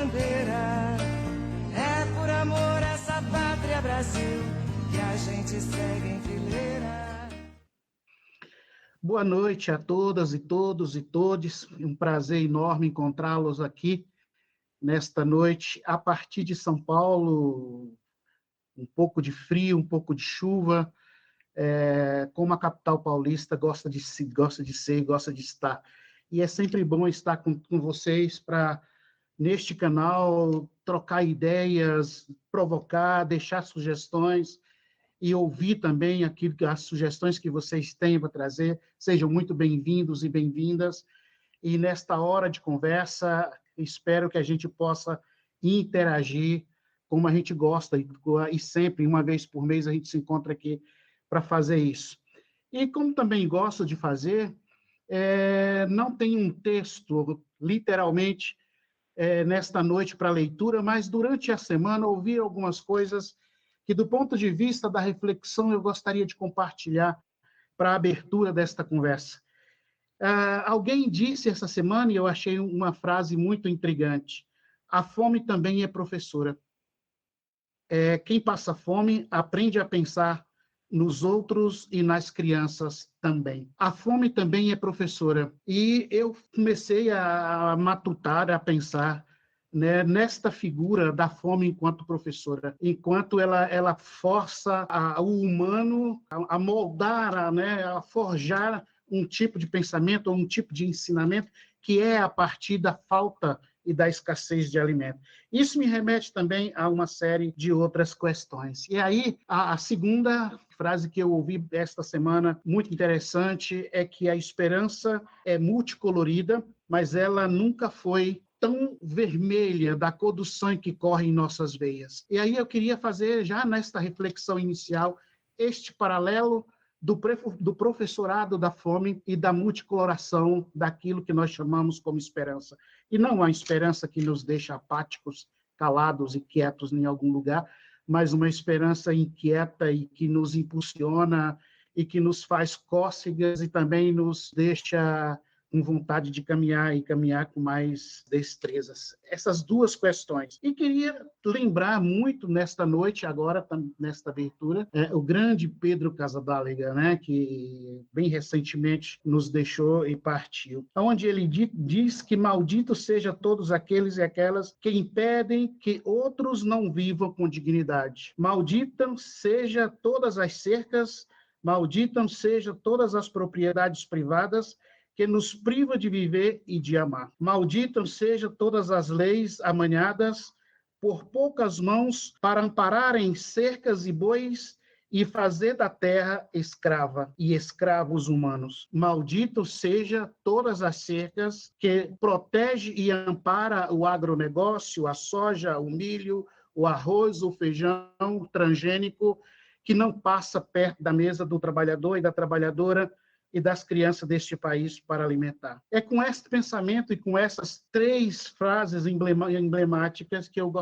bandeira. É por amor a essa pátria Brasil que a gente segue em fileira. Boa noite a todas e todos e todes. Um prazer enorme encontrá-los aqui nesta noite, a partir de São Paulo, um pouco de frio, um pouco de chuva, como a capital paulista gosta de ser, gosta de estar. E é sempre bom estar com vocês para, neste canal, trocar ideias, provocar, deixar sugestões e ouvir também as sugestões que vocês têm para trazer. Sejam muito bem-vindos e bem-vindas. E nesta hora de conversa, espero que a gente possa interagir como a gente gosta, e sempre, uma vez por mês, a gente se encontra aqui para fazer isso. E como também gosto de fazer, não tem um texto, literalmente, nesta noite para leitura, mas durante a semana ouvi algumas coisas que, do ponto de vista da reflexão, eu gostaria de compartilhar para a abertura desta conversa. Alguém disse essa semana, e eu achei uma frase muito intrigante: a fome também é professora. Quem passa fome aprende a pensar nos outros e nas crianças também. A fome também é professora. E eu comecei a matutar, a pensar, né, nesta figura da fome enquanto professora, enquanto ela força o humano a moldar, né, a forjar um tipo de pensamento ou um tipo de ensinamento que é a partir da falta e da escassez de alimento. Isso me remete também a uma série de outras questões. E aí, a segunda frase que eu ouvi esta semana, muito interessante, é que a esperança é multicolorida, mas ela nunca foi tão vermelha, da cor do sangue que corre em nossas veias. E aí eu queria fazer, já nesta reflexão inicial, este paralelo do professorado da fome e da multicoloração daquilo que nós chamamos como esperança. E não a esperança que nos deixa apáticos, calados e quietos em algum lugar, mas uma esperança inquieta e que nos impulsiona e que nos faz cócegas e também nos deixa com vontade de caminhar e caminhar com mais destrezas. Essas duas questões. E queria lembrar muito nesta noite, agora, nesta abertura, o grande Pedro Casadáliga, né, que bem recentemente nos deixou e partiu, onde ele diz que maldito seja todos aqueles e aquelas que impedem que outros não vivam com dignidade. Malditam seja todas as cercas, malditam seja todas as propriedades privadas que nos priva de viver e de amar. Malditas sejam todas as leis amañadas por poucas mãos para ampararem cercas e bois e fazer da terra escrava e escravos humanos. Maldito seja todas as cercas que protege e ampara o agronegócio, a soja, o milho, o arroz, o feijão transgênico, que não passa perto da mesa do trabalhador e da trabalhadora e das crianças deste país para alimentar. É com este pensamento e com essas três frases emblemáticas que eu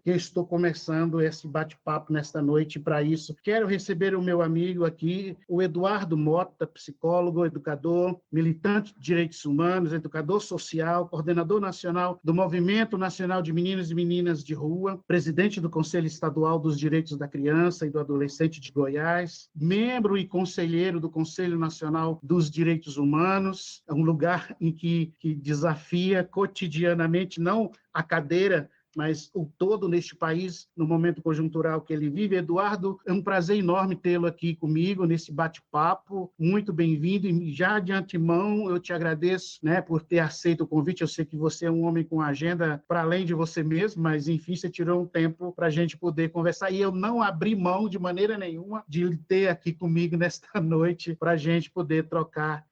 estou começando esse bate-papo nesta noite. Para isso, quero receber o meu amigo aqui, o Eduardo Mota, psicólogo, educador, militante de direitos humanos, educador social, coordenador nacional do Movimento Nacional de Meninos e Meninas de Rua, presidente do Conselho Estadual dos Direitos da Criança e do Adolescente de Goiás, membro e conselheiro do Conselho Nacional dos Direitos Humanos, é um lugar em que desafia cotidianamente, não a cadeira, mas o todo neste país, no momento conjuntural que ele vive. Eduardo, é um prazer enorme tê-lo aqui comigo, nesse bate-papo, muito bem-vindo, e já de antemão eu te agradeço, né, por ter aceito o convite. Eu sei que você é um homem com agenda para além de você mesmo, mas enfim, você tirou um tempo para a gente poder conversar, e eu não abri mão de maneira nenhuma de ter aqui comigo nesta noite, para a gente poder trocar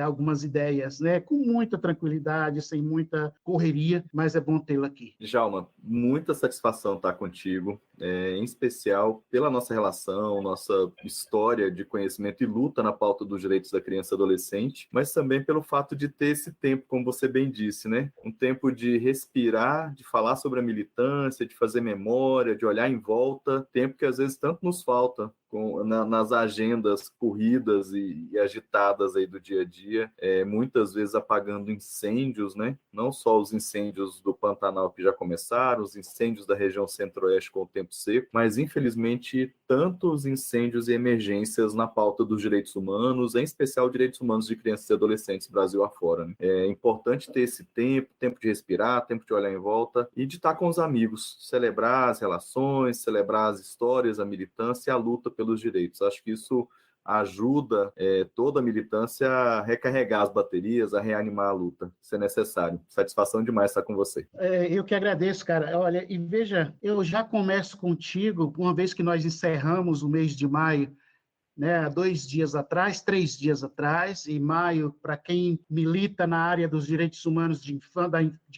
algumas ideias, né, com muita tranquilidade, sem muita correria, mas é bom tê-lo aqui. Djalma, muita satisfação estar contigo, em especial pela nossa relação, nossa história de conhecimento e luta na pauta dos direitos da criança e adolescente, mas também pelo fato de ter esse tempo, como você bem disse, né? Um tempo de respirar, de falar sobre a militância, de fazer memória, de olhar em volta, tempo que às vezes tanto nos falta nas agendas corridas e agitadas aí do dia a dia, muitas vezes apagando incêndios, né? Não só os incêndios do Pantanal que já começaram, os incêndios da região centro-oeste com o tempo seco, mas infelizmente tantos incêndios e emergências na pauta dos direitos humanos, em especial direitos humanos de crianças e adolescentes Brasil afora, né? É importante ter esse tempo de respirar, tempo de olhar em volta e de estar com os amigos, celebrar as relações, celebrar as histórias, a militância e a luta pelos direitos. Acho que isso ajuda toda a militância a recarregar as baterias, a reanimar a luta, se é necessário. Satisfação demais estar com você. Eu que agradeço, cara. Olha, e veja, eu já começo contigo, uma vez que nós encerramos o mês de maio, né, há 2 dias atrás, 3 dias atrás, e maio, para quem milita na área dos direitos humanos de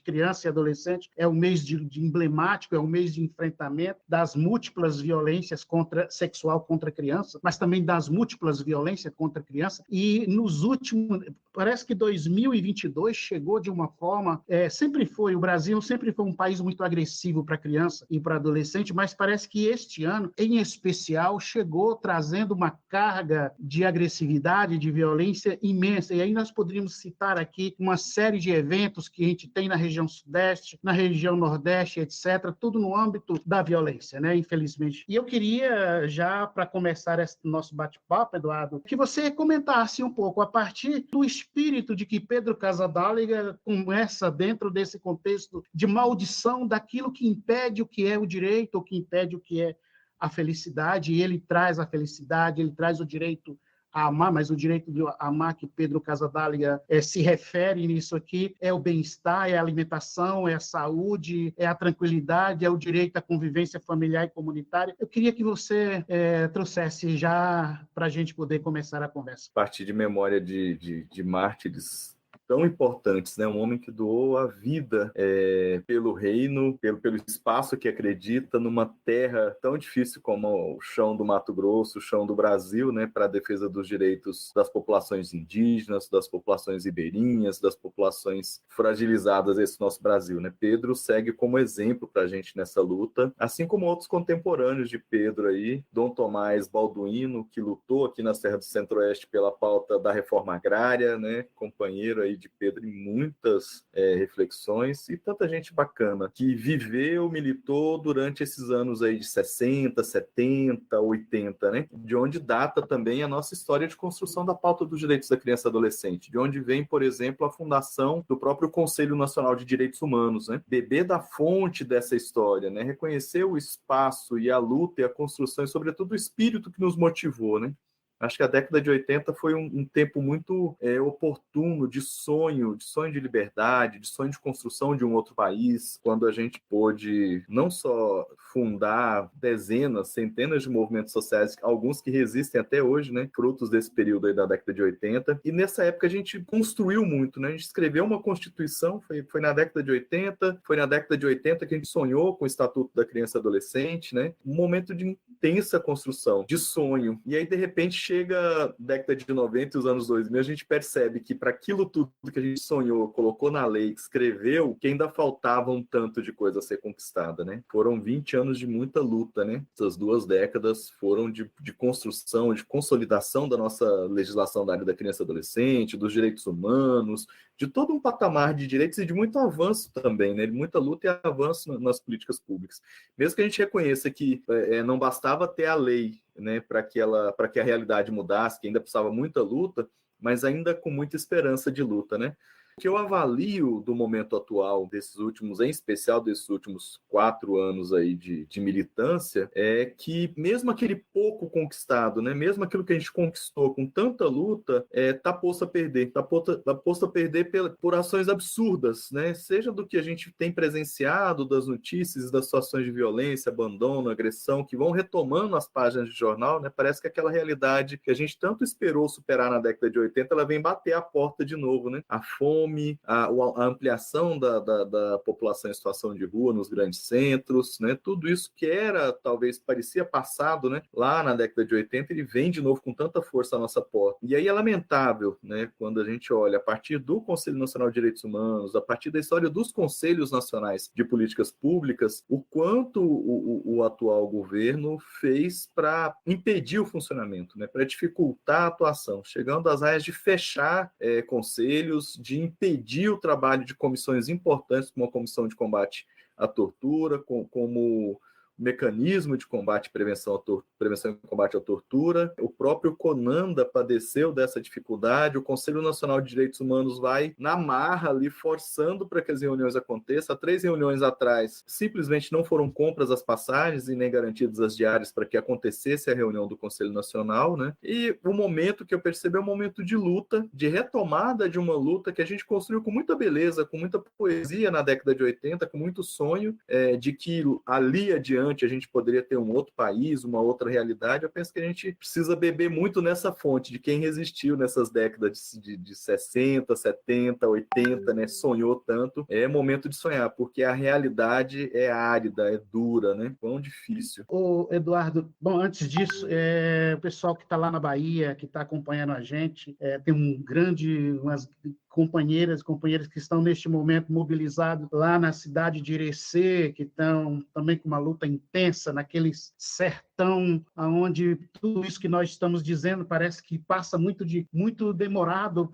criança e adolescente, é um mês de emblemático, é um mês de enfrentamento das múltiplas violências sexual contra a criança, mas também das múltiplas violências contra a criança, e nos últimos, parece que 2022 chegou de uma forma, o Brasil sempre foi um país muito agressivo para a criança e para adolescente, mas parece que este ano, em especial, chegou trazendo uma carga de agressividade, de violência imensa. E aí nós poderíamos citar aqui uma série de eventos que a gente tem na região sudeste, na região nordeste, etc., tudo no âmbito da violência, né? Infelizmente. E eu queria, já para começar esse nosso bate-papo, Eduardo, que você comentasse um pouco, a partir do espírito de que Pedro Casadáliga começa dentro desse contexto de maldição daquilo que impede o que é o direito, o que impede o que é a felicidade, e ele traz a felicidade, ele traz o direito a amar, mas o direito de amar que Pedro Casadáliga se refere nisso aqui é o bem-estar, é a alimentação, é a saúde, é a tranquilidade, é o direito à convivência familiar e comunitária. Eu queria que você trouxesse já para a gente poder começar a conversa. A partir de memória de mártires tão importantes, né? Um homem que doou a vida pelo reino, pelo espaço que acredita, numa terra tão difícil como o chão do Mato Grosso, o chão do Brasil, né? Para a defesa dos direitos das populações indígenas, das populações ribeirinhas, das populações fragilizadas desse nosso Brasil, né? Pedro segue como exemplo para a gente nessa luta, assim como outros contemporâneos de Pedro aí, Dom Tomás Balduino, que lutou aqui na Serra do Centro-Oeste pela pauta da reforma agrária, né? Companheiro aí de Pedro em muitas reflexões, e tanta gente bacana que viveu, militou durante esses anos aí de 60, 70, 80, né? De onde data também a nossa história de construção da pauta dos direitos da criança e adolescente, de onde vem, por exemplo, a fundação do próprio Conselho Nacional de Direitos Humanos, né? Beber da fonte dessa história, né? Reconhecer o espaço e a luta e a construção, e sobretudo o espírito que nos motivou, né? Acho que a década de 80 foi um tempo muito oportuno de sonho de liberdade, de sonho de construção de um outro país, quando a gente pôde não só fundar dezenas, centenas de movimentos sociais, alguns que resistem até hoje, né, frutos desse período aí da década de 80, e nessa época a gente construiu muito, né, a gente escreveu uma Constituição, foi na década de 80, foi na década de 80 que a gente sonhou com o Estatuto da Criança e Adolescente, né, um momento de intensa construção, de sonho, e aí de repente chega a década de 90 e os anos 2000, a gente percebe que para aquilo tudo que a gente sonhou, colocou na lei, escreveu, que ainda faltava um tanto de coisa a ser conquistada, né? Foram 20 anos de muita luta, né? Essas 2 décadas foram de construção, de consolidação da nossa legislação da área da criança e adolescente, dos direitos humanos, de todo um patamar de direitos e de muito avanço também, né? De muita luta e avanço nas políticas públicas. Mesmo que a gente reconheça que não bastava ter a lei, né, para que a realidade mudasse, que ainda precisava muita luta, mas ainda com muita esperança de luta, né? O que eu avalio do momento atual, desses últimos, em especial desses últimos 4 anos aí de militância, é que mesmo aquele pouco conquistado, né, mesmo aquilo que a gente conquistou com tanta luta, está posto a perder. Está posto a perder por ações absurdas, né? Seja do que a gente tem presenciado, das notícias, das situações de violência, abandono, agressão, que vão retomando as páginas de jornal, né? Parece que aquela realidade que a gente tanto esperou superar na década de 80, ela vem bater a porta de novo, né? A fome, fome, a ampliação da população em situação de rua nos grandes centros, né? Tudo isso que era, talvez, parecia passado, né? Lá na década de 80, ele vem de novo com tanta força à nossa porta. E aí é lamentável, né? Quando a gente olha a partir do Conselho Nacional de Direitos Humanos, a partir da história dos Conselhos Nacionais de Políticas Públicas, o quanto o atual governo fez para impedir o funcionamento, né? Para dificultar a atuação, chegando às raias de fechar conselhos, de impedir o trabalho de comissões importantes, como a Comissão de Combate à Tortura, como mecanismo de combate e prevenção e combate à tortura. O próprio CONANDA padeceu dessa dificuldade, o Conselho Nacional de Direitos Humanos vai na marra ali, forçando para que as reuniões aconteçam. Há 3 reuniões atrás, simplesmente não foram compras as passagens e nem garantidas as diárias para que acontecesse a reunião do Conselho Nacional, né? E o momento que eu percebi é um momento de luta, de retomada de uma luta que a gente construiu com muita beleza, com muita poesia na década de 80, com muito sonho de que ali adiante a gente poderia ter um outro país, uma outra realidade. Eu penso que a gente precisa beber muito nessa fonte de quem resistiu nessas décadas de 60, 70, 80, né? Sonhou tanto. É momento de sonhar, porque a realidade é árida, é dura, né? Quão difícil. Ô, Eduardo, bom, antes disso, o pessoal que está lá na Bahia, que está acompanhando a gente, tem umas companheiros que estão neste momento mobilizados lá na cidade de Irecê, que estão também com uma luta intensa naquele sertão, onde tudo isso que nós estamos dizendo parece que passa muito demorado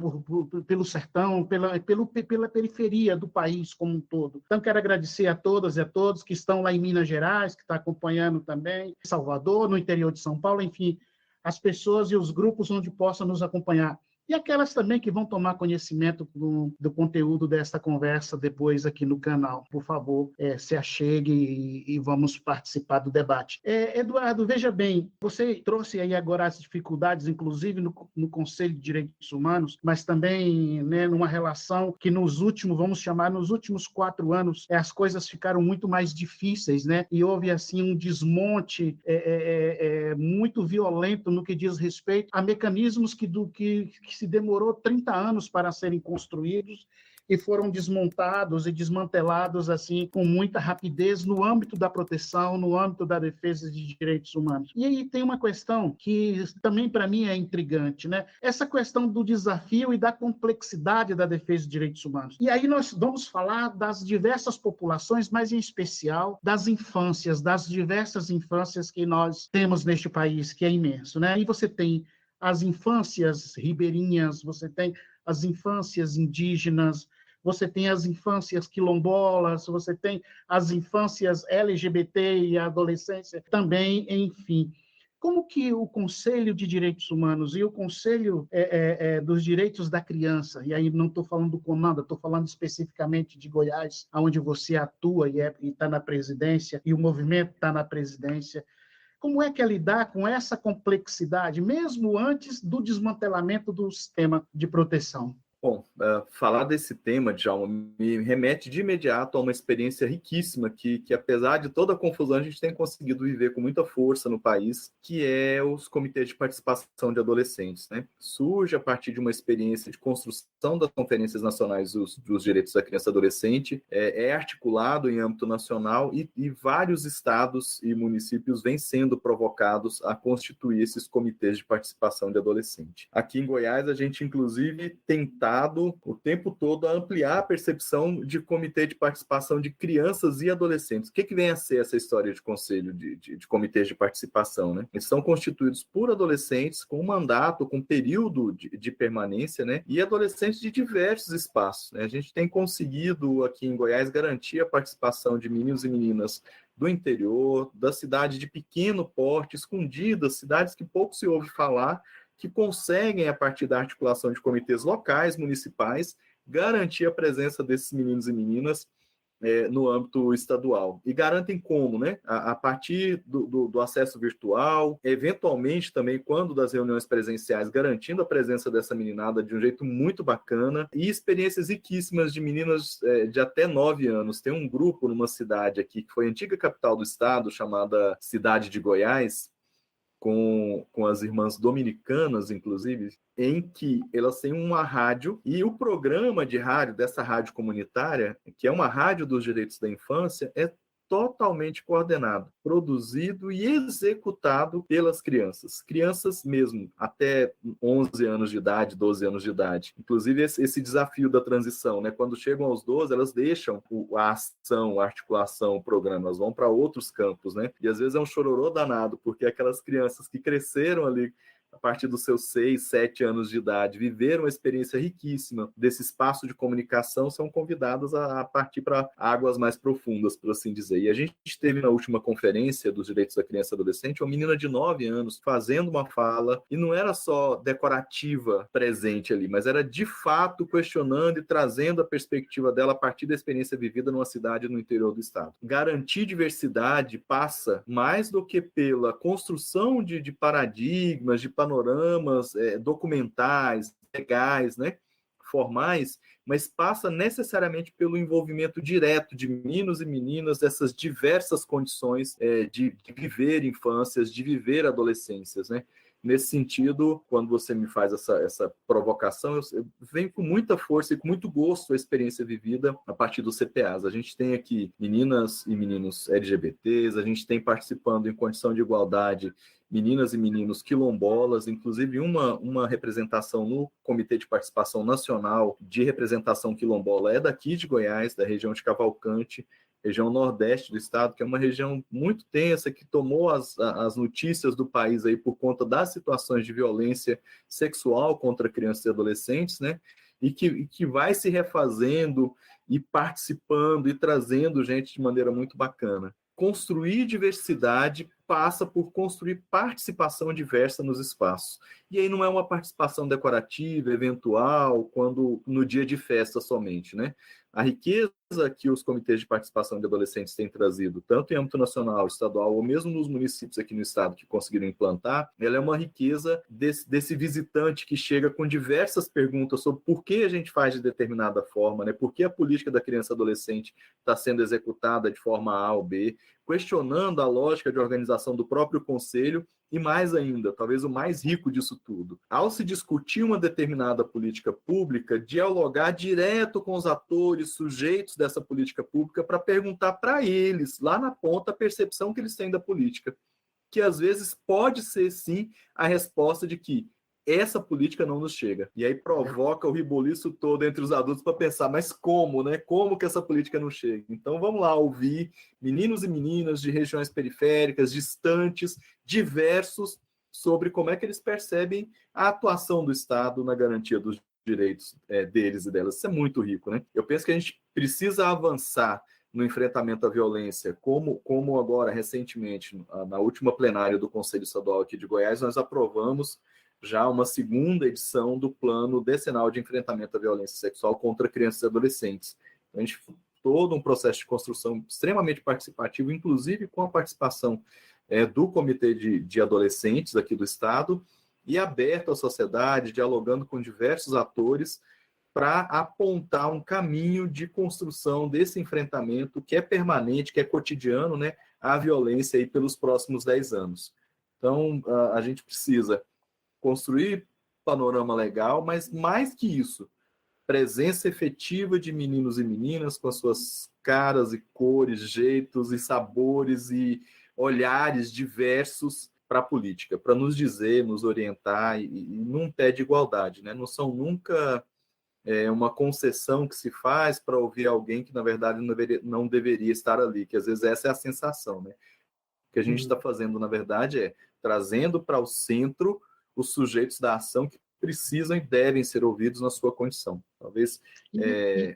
pelo sertão, pela periferia do país como um todo. Então, quero agradecer a todas e a todos que estão lá em Minas Gerais, que estão acompanhando também, Salvador, no interior de São Paulo, enfim, as pessoas e os grupos onde possam nos acompanhar. E aquelas também que vão tomar conhecimento do conteúdo desta conversa depois aqui no canal. Por favor, se achegue e vamos participar do debate. Eduardo, veja bem, você trouxe aí agora as dificuldades, inclusive no Conselho de Direitos Humanos, mas também, né, numa relação que nos últimos 4 anos, as coisas ficaram muito mais difíceis, né? E houve, assim, um desmonte muito violento no que diz respeito a mecanismos que se demorou 30 anos para serem construídos e foram desmontados e desmantelados assim com muita rapidez no âmbito da proteção, no âmbito da defesa de direitos humanos. E aí tem uma questão que também para mim é intrigante, né? Essa questão do desafio e da complexidade da defesa de direitos humanos. E aí nós vamos falar das diversas populações, mas em especial das infâncias, das diversas infâncias que nós temos neste país, que é imenso, né? E você tem as infâncias ribeirinhas, você tem as infâncias indígenas, você tem as infâncias quilombolas, você tem as infâncias LGBT e a adolescência também, enfim. Como que o Conselho de Direitos Humanos e o Conselho dos Direitos da Criança, e aí não estou falando do CONANDA, estou falando especificamente de Goiás, onde você atua e está na presidência, e o movimento está na presidência, como é que é lidar com essa complexidade, mesmo antes do desmantelamento do sistema de proteção? Bom, falar desse tema, Djalma, me remete de imediato a uma experiência riquíssima que, apesar de toda a confusão, a gente tem conseguido viver com muita força no país, que é os comitês de participação de adolescentes, né? Surge a partir de uma experiência de construção das conferências nacionais dos direitos da criança e adolescente, é articulado em âmbito nacional e vários estados e municípios vêm sendo provocados a constituir esses comitês de participação de adolescente. Aqui em Goiás, a gente, inclusive, tentar o tempo todo a ampliar a percepção de comitê de participação de crianças e adolescentes. O que vem a ser essa história de conselho de comitês de participação, né? Eles são constituídos por adolescentes com mandato, com período de permanência, né? E adolescentes de diversos espaços, né? A gente tem conseguido aqui em Goiás garantir a participação de meninos e meninas do interior, da cidade de pequeno porte, escondidas, cidades que pouco se ouve falar, que conseguem, a partir da articulação de comitês locais, municipais, garantir a presença desses meninos e meninas no âmbito estadual. E garantem como, né? A partir do acesso virtual, eventualmente também, quando das reuniões presenciais, garantindo a presença dessa meninada de um jeito muito bacana, e experiências riquíssimas de meninas de até 9 anos. Tem um grupo numa cidade aqui, que foi a antiga capital do estado, chamada Cidade de Goiás, com as irmãs dominicanas, inclusive, em que elas têm uma rádio, e o programa de rádio dessa rádio comunitária, que é uma rádio dos direitos da infância, é totalmente coordenado, produzido e executado pelas crianças mesmo, até 11 anos de idade, 12 anos de idade. Inclusive, esse desafio da transição, né? Quando chegam aos 12, elas deixam a ação, a articulação, o programa, elas vão para outros campos, né? E às vezes é um chororô danado, porque aquelas crianças que cresceram ali a partir dos seus 6, 7 anos de idade, viveram uma experiência riquíssima desse espaço de comunicação, são convidadas a partir para águas mais profundas, por assim dizer. E a gente teve na última conferência dos direitos da criança e adolescente uma menina de 9 anos fazendo uma fala, e não era só decorativa presente ali, mas era de fato questionando e trazendo a perspectiva dela a partir da experiência vivida numa cidade no interior do estado. Garantir diversidade passa mais do que pela construção de paradigmas, de panoramas documentais, legais, né, formais, mas passa necessariamente pelo envolvimento direto de meninos e meninas dessas diversas condições de viver infâncias, de viver adolescências, né? Nesse sentido, quando você me faz essa provocação, eu venho com muita força e com muito gosto a experiência vivida a partir dos CPAs. A gente tem aqui meninas e meninos LGBTs, a gente tem participando em condição de igualdade meninas e meninos quilombolas, inclusive uma representação no Comitê de Participação Nacional de Representação Quilombola é daqui de Goiás, da região de Cavalcante, região nordeste do estado, que é uma região muito tensa, que tomou as notícias do país aí por conta das situações de violência sexual contra crianças e adolescentes, né? E que vai se refazendo e participando e trazendo gente de maneira muito bacana. Construir diversidade passa por construir participação diversa nos espaços. E aí não é uma participação decorativa, eventual, quando no dia de festa somente, né? A riqueza que os comitês de participação de adolescentes têm trazido, tanto em âmbito nacional, estadual, ou mesmo nos municípios aqui no estado que conseguiram implantar, ela é uma riqueza desse visitante que chega com diversas perguntas sobre por que a gente faz de determinada forma, né? Por que a política da criança e adolescente está sendo executada de forma A ou B, questionando a lógica de organização do próprio conselho e, mais ainda, talvez o mais rico disso tudo, ao se discutir uma determinada política pública, dialogar direto com os atores, sujeitos dessa política pública, para perguntar para eles, lá na ponta, a percepção que eles têm da política, que às vezes pode ser, sim, a resposta de que essa política não nos chega. E aí provoca o reboliço todo entre os adultos para pensar, mas como, né? Como que essa política não chega? Então vamos lá ouvir meninos e meninas de regiões periféricas, distantes, diversos, sobre como é que eles percebem a atuação do Estado na garantia dos direitos deles e delas. Isso é muito rico, né? Eu penso que a gente precisa avançar no enfrentamento à violência, como agora, recentemente, na última plenária do Conselho Estadual aqui de Goiás, nós aprovamos já uma segunda edição do Plano Decenal de Enfrentamento à Violência Sexual contra Crianças e Adolescentes. Então, a gente todo um processo de construção extremamente participativo, inclusive com a participação do Comitê de Adolescentes aqui do Estado, e aberto à sociedade, dialogando com diversos atores, para apontar um caminho de construção desse enfrentamento que é permanente, que é cotidiano, né, à violência aí pelos próximos 10 anos. Então, a gente precisa construir panorama legal, mas mais que isso, presença efetiva de meninos e meninas com as suas caras e cores, jeitos e sabores e olhares diversos para a política, para nos dizer, nos orientar e num pé de igualdade, né? Não são nunca uma concessão que se faz para ouvir alguém que, na verdade, não deveria estar ali, que às vezes essa é a sensação, né? O que a gente está fazendo, na verdade, é trazendo para o centro os sujeitos da ação que precisam e devem ser ouvidos na sua condição. Talvez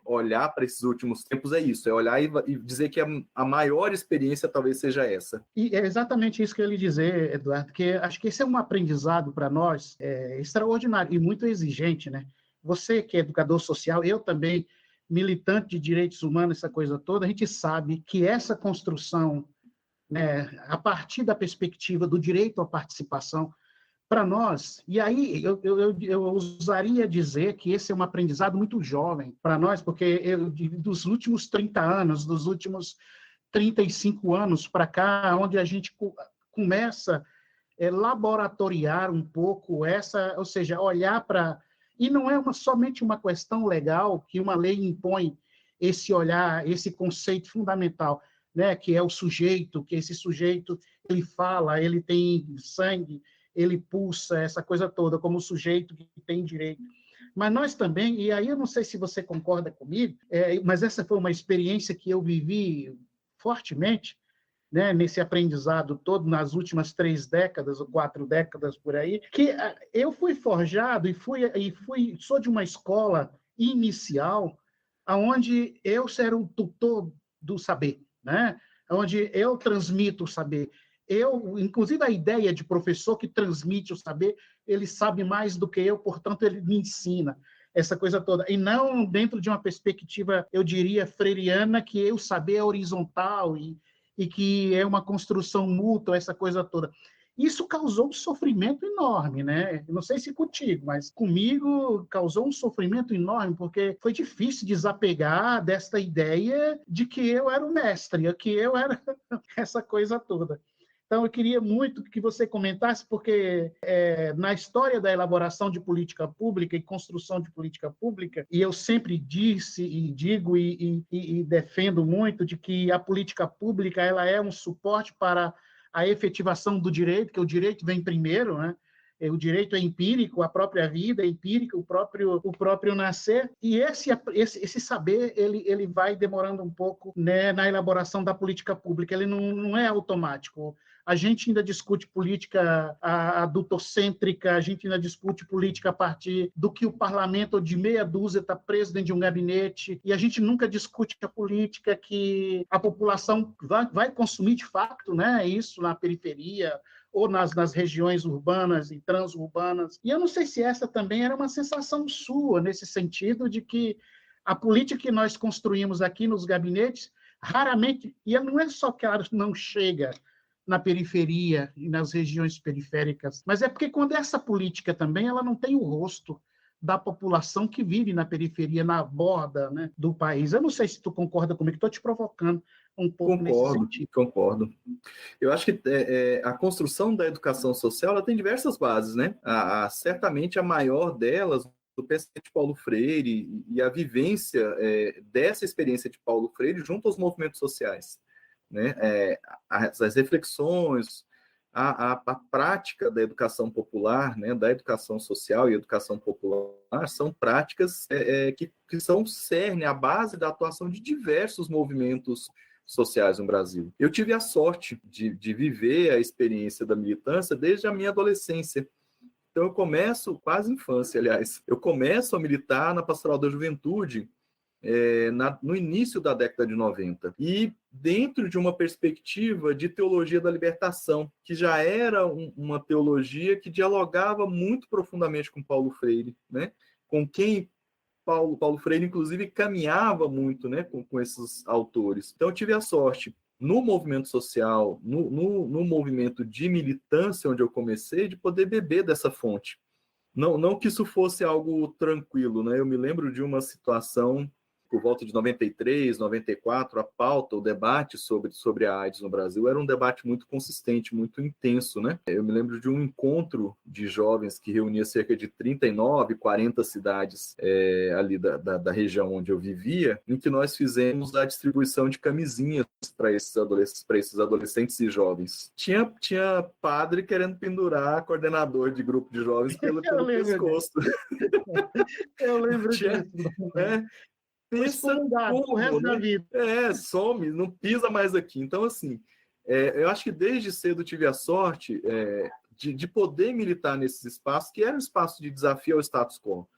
olhar para esses últimos tempos é isso, é olhar e dizer que a maior experiência talvez seja essa. E é exatamente isso que eu ia lhe dizer, Eduardo, porque acho que esse é um aprendizado para nós extraordinário e muito exigente, né? Você que é educador social, eu também, militante de direitos humanos, essa coisa toda, a gente sabe que essa construção, né, a partir da perspectiva do direito à participação, para nós, e aí eu ousaria dizer que esse é um aprendizado muito jovem para nós, porque dos últimos 30 anos, dos últimos 35 anos para cá, onde a gente começa laboratoriar um pouco essa, ou seja, olhar para... E não é somente uma questão legal que uma lei impõe esse olhar, esse conceito fundamental, né, que é o sujeito, que esse sujeito, ele fala, ele tem sangue, ele pulsa, essa coisa toda, como sujeito que tem direito. Mas nós também, e aí eu não sei se você concorda comigo, mas essa foi uma experiência que eu vivi fortemente, né, nesse aprendizado todo, nas últimas 3 décadas ou 4 décadas por aí, que eu fui forjado sou de uma escola inicial onde eu ser o tutor do saber, né? Onde eu transmito o saber. Inclusive, a ideia de professor que transmite o saber, ele sabe mais do que eu, portanto, ele me ensina essa coisa toda. E não dentro de uma perspectiva, eu diria, freiriana, que o saber é horizontal e que é uma construção mútua, essa coisa toda. Isso causou um sofrimento enorme, né? Eu não sei se contigo, mas comigo causou um sofrimento enorme, porque foi difícil desapegar desta ideia de que eu era o mestre, que eu era essa coisa toda. Então, eu queria muito que você comentasse, porque na história da elaboração de política pública e construção de política pública, e eu sempre disse e digo e defendo muito de que a política pública ela é um suporte para a efetivação do direito, que o direito vem primeiro, né? O direito é empírico, a própria vida é empírica, o próprio nascer, e esse saber ele vai demorando um pouco, né, na elaboração da política pública, ele não é automático. A gente ainda discute política adultocêntrica, a gente ainda discute política a partir do que o parlamento de meia dúzia está preso dentro de um gabinete, e a gente nunca discute a política que a população vai consumir de fato, né, isso na periferia, ou nas regiões urbanas e transurbanas. E eu não sei se essa também era uma sensação sua, nesse sentido de que a política que nós construímos aqui nos gabinetes, raramente, e não é só que ela não chega na periferia e nas regiões periféricas, mas é porque quando essa política também, ela não tem o rosto da população que vive na periferia, na borda, né, do país. Eu não sei se tu concorda comigo, estou te provocando um pouco nesse sentido. Concordo. Eu acho que a construção da educação social ela tem diversas bases, né? Certamente a maior delas, do pensamento de Paulo Freire e a vivência dessa experiência de Paulo Freire junto aos movimentos sociais, né? As reflexões, a prática da educação popular, né? Da educação social e educação popular são práticas que são o cerne, a base da atuação de diversos movimentos sociais no Brasil. Eu tive a sorte de viver a experiência da militância desde a minha adolescência. Então, eu começo, quase infância, aliás, eu começo a militar na Pastoral da Juventude no início da década de 90. E dentro de uma perspectiva de teologia da libertação, que já era uma teologia que dialogava muito profundamente com Paulo Freire, né? Com quem Paulo Freire, inclusive, caminhava muito, né, com esses autores. Então, eu tive a sorte, no movimento social, no movimento de militância, onde eu comecei, de poder beber dessa fonte. Não que isso fosse algo tranquilo, né? Eu me lembro de uma situação, por volta de 93, 94, a pauta, o debate sobre a AIDS no Brasil era um debate muito consistente, muito intenso, né? Eu me lembro de um encontro de jovens que reunia cerca de 39, 40 cidades ali da região onde eu vivia, em que nós fizemos a distribuição de camisinhas para esses adolescentes e jovens. Tinha padre querendo pendurar coordenador de grupo de jovens pelo pescoço. Eu lembro disso. Pensa o resto da vida. Some, não pisa mais aqui. Então, assim, eu acho que desde cedo tive a sorte de poder militar nesses espaços, que era um espaço de desafio ao status quo.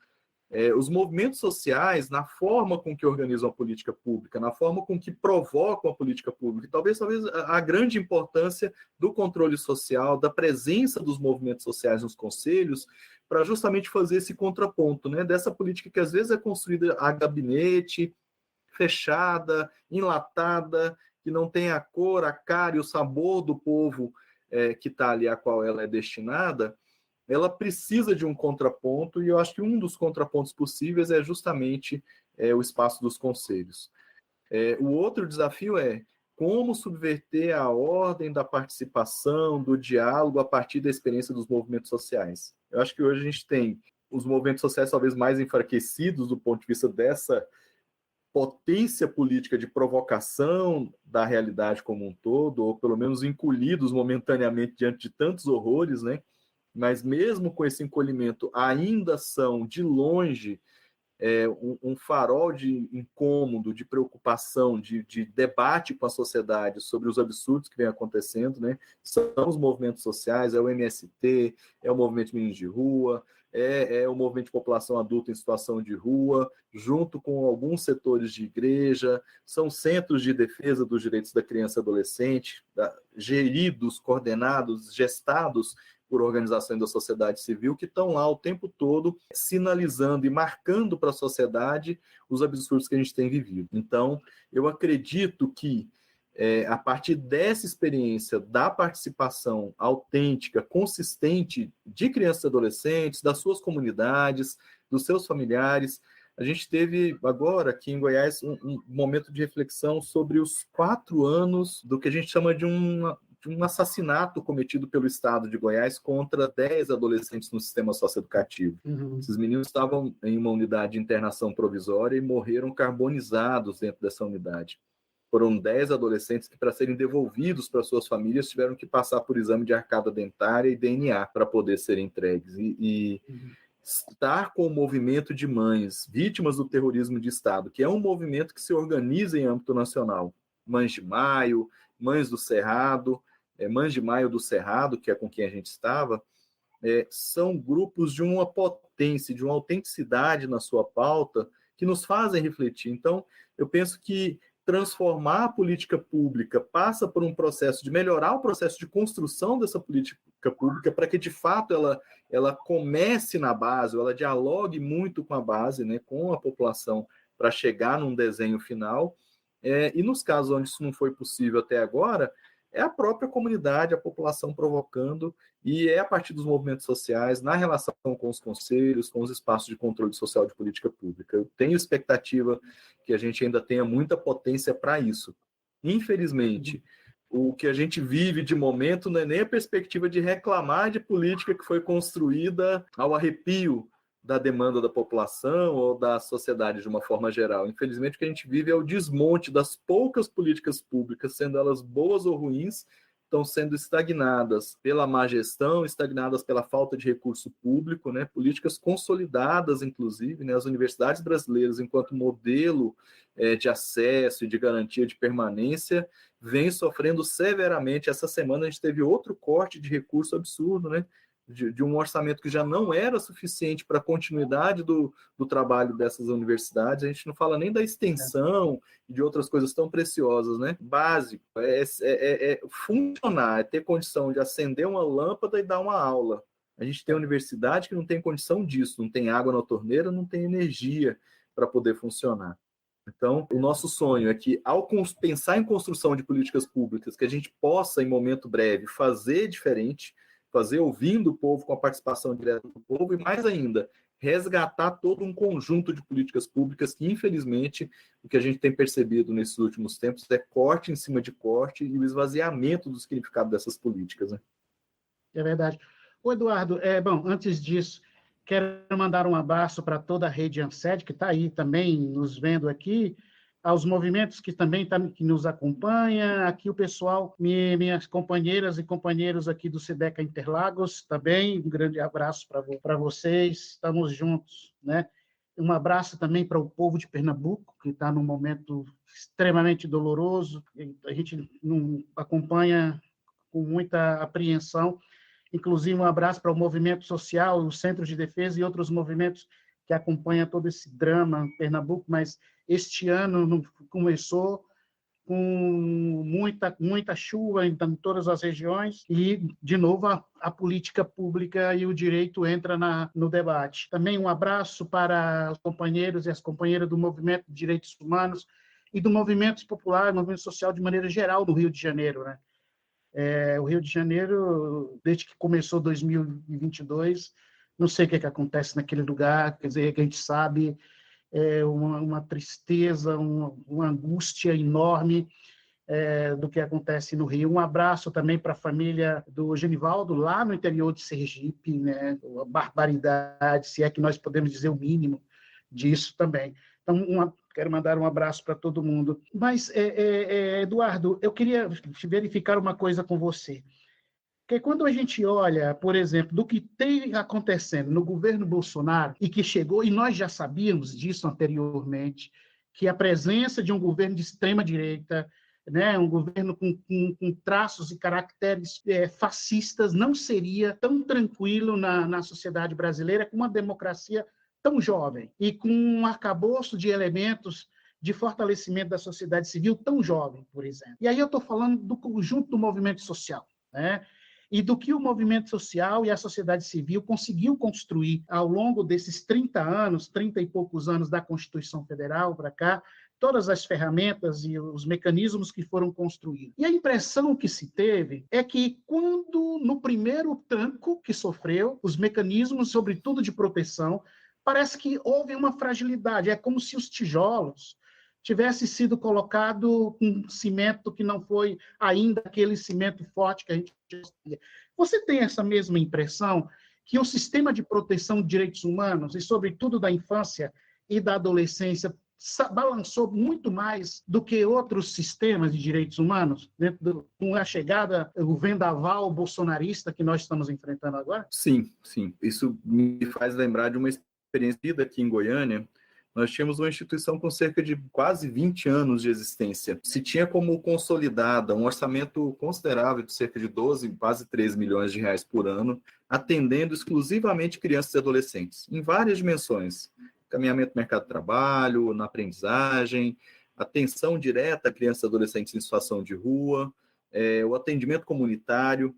Os movimentos sociais, na forma com que organizam a política pública, na forma com que provocam a política pública, talvez a grande importância do controle social, da presença dos movimentos sociais nos conselhos, para justamente fazer esse contraponto, né, dessa política que às vezes é construída a gabinete, fechada, enlatada, que não tem a cor, a cara e o sabor do povo que está ali a qual ela é destinada. Ela precisa de um contraponto, e eu acho que um dos contrapontos possíveis é justamente o espaço dos conselhos. O outro desafio como subverter a ordem da participação, do diálogo a partir da experiência dos movimentos sociais. Eu acho que hoje a gente tem os movimentos sociais talvez mais enfraquecidos do ponto de vista dessa potência política de provocação da realidade como um todo, ou pelo menos encolhidos momentaneamente diante de tantos horrores, né? Mas mesmo com esse encolhimento, ainda são, de longe, um farol de incômodo, de preocupação, de debate com a sociedade sobre os absurdos que vem acontecendo, né? São os movimentos sociais, é o MST, é o Movimento de Meninos de Rua, é o Movimento de População Adulta em Situação de Rua, junto com alguns setores de igreja, são centros de defesa dos direitos da criança e adolescente, geridos, coordenados, gestados por organizações da sociedade civil, que estão lá o tempo todo sinalizando e marcando para a sociedade os absurdos que a gente tem vivido. Então, eu acredito que a partir dessa experiência da participação autêntica, consistente de crianças e adolescentes, das suas comunidades, dos seus familiares, a gente teve agora aqui em Goiás um momento de reflexão sobre os 4 anos do que a gente chama de um assassinato cometido pelo Estado de Goiás contra 10 adolescentes no sistema socioeducativo. Uhum. Esses meninos estavam em uma unidade de internação provisória e morreram carbonizados dentro dessa unidade. Foram 10 adolescentes que, para serem devolvidos para suas famílias, tiveram que passar por exame de arcada dentária e DNA para poder serem entregues. Estar com o movimento de mães vítimas do terrorismo de Estado, que é um movimento que se organiza em âmbito nacional. Mães de Maio, Mães do Cerrado, Mães de Maio do Cerrado, que é com quem a gente estava, são grupos de uma potência, de uma autenticidade na sua pauta que nos fazem refletir. Então, eu penso que transformar a política pública passa por um processo de melhorar o processo de construção dessa política pública para que, de fato, ela comece na base, ou ela dialogue muito com a base, né, com a população, para chegar num desenho final. E nos casos onde isso não foi possível até agora, é a própria comunidade, a população provocando, e é a partir dos movimentos sociais, na relação com os conselhos, com os espaços de controle social de política pública. Eu tenho expectativa que a gente ainda tenha muita potência para isso. Infelizmente, o que a gente vive de momento não é nem a perspectiva de reclamar de política que foi construída ao arrepio da demanda da população ou da sociedade de uma forma geral. Infelizmente, o que a gente vive é o desmonte das poucas políticas públicas, sendo elas boas ou ruins, estão sendo estagnadas pela má gestão, estagnadas pela falta de recurso público, né? Políticas consolidadas, inclusive, né? As universidades brasileiras, enquanto modelo de acesso e de garantia de permanência, vem sofrendo severamente. Essa semana a gente teve outro corte de recurso absurdo, né? De um orçamento que já não era suficiente para a continuidade do trabalho dessas universidades. A gente não fala nem da extensão e de outras coisas tão preciosas, né? Básico, funcionar, é ter condição de acender uma lâmpada e dar uma aula. A gente tem universidade que não tem condição disso, não tem água na torneira, não tem energia para poder funcionar. Então, o nosso sonho é que, ao pensar em construção de políticas públicas, que a gente possa, em momento breve, fazer diferente, fazer ouvindo o povo, com a participação direta do povo, e mais ainda, resgatar todo um conjunto de políticas públicas que, infelizmente, o que a gente tem percebido nesses últimos tempos é corte em cima de corte e o esvaziamento do significado dessas políticas, né? É verdade. Ô, Eduardo, bom, antes disso, quero mandar um abraço para toda a rede ANSED, que está aí também nos vendo aqui, aos movimentos que também que nos acompanha, aqui o pessoal, minhas companheiras e companheiros aqui do SIDECA Interlagos, também, um grande abraço para vocês, estamos juntos, né? Um abraço também para o povo de Pernambuco, que está num momento extremamente doloroso, a gente não acompanha com muita apreensão. Inclusive, um abraço para o movimento social, os centros de defesa e outros movimentos que acompanham todo esse drama em Pernambuco, mas este ano começou com muita chuva em todas as regiões e, de novo, a política pública e o direito entra no debate. Também um abraço para os companheiros e as companheiras do movimento de direitos humanos e do movimento popular, movimento social de maneira geral no Rio de Janeiro, né? O Rio de Janeiro, desde que começou 2022, não sei o que acontece naquele lugar, quer dizer, que a gente sabe, uma tristeza, uma angústia enorme, do que acontece no Rio. Um abraço também para a família do Genivaldo, lá no interior de Sergipe, né? A barbaridade, se é que nós podemos dizer o mínimo disso também. Então, quero mandar um abraço para todo mundo. Mas, Eduardo, eu queria verificar uma coisa com você. Porque quando a gente olha, por exemplo, do que tem acontecendo no governo Bolsonaro, e que chegou, e nós já sabíamos disso anteriormente, que a presença de um governo de extrema-direita, né, um governo com traços e caracteres fascistas, não seria tão tranquilo na sociedade brasileira com uma democracia tão jovem e com um arcabouço de elementos de fortalecimento da sociedade civil tão jovem, por exemplo. E aí eu estou falando do conjunto do movimento social, né? E do que o movimento social e a sociedade civil conseguiu construir ao longo desses 30 anos, 30 e poucos anos da Constituição Federal para cá, todas as ferramentas e os mecanismos que foram construídos. E a impressão que se teve é que quando, no primeiro tranco que sofreu, os mecanismos, sobretudo de proteção, parece que houve uma fragilidade, é como se os tijolos tivesse sido colocado com cimento que não foi ainda aquele cimento forte que a gente gostaria. Você tem essa mesma impressão que o sistema de proteção de direitos humanos, e sobretudo da infância e da adolescência, balançou muito mais do que outros sistemas de direitos humanos, com a chegada, o vendaval bolsonarista que nós estamos enfrentando agora? Sim, sim. Isso me faz lembrar de uma experiência aqui em Goiânia. Nós tínhamos uma instituição com cerca de quase 20 anos de existência. Se tinha como consolidada um orçamento considerável de cerca de 12, quase 13 milhões de reais por ano, atendendo exclusivamente crianças e adolescentes, em várias dimensões. Caminhamento no mercado de trabalho, na aprendizagem, atenção direta a crianças e adolescentes em situação de rua, o atendimento comunitário.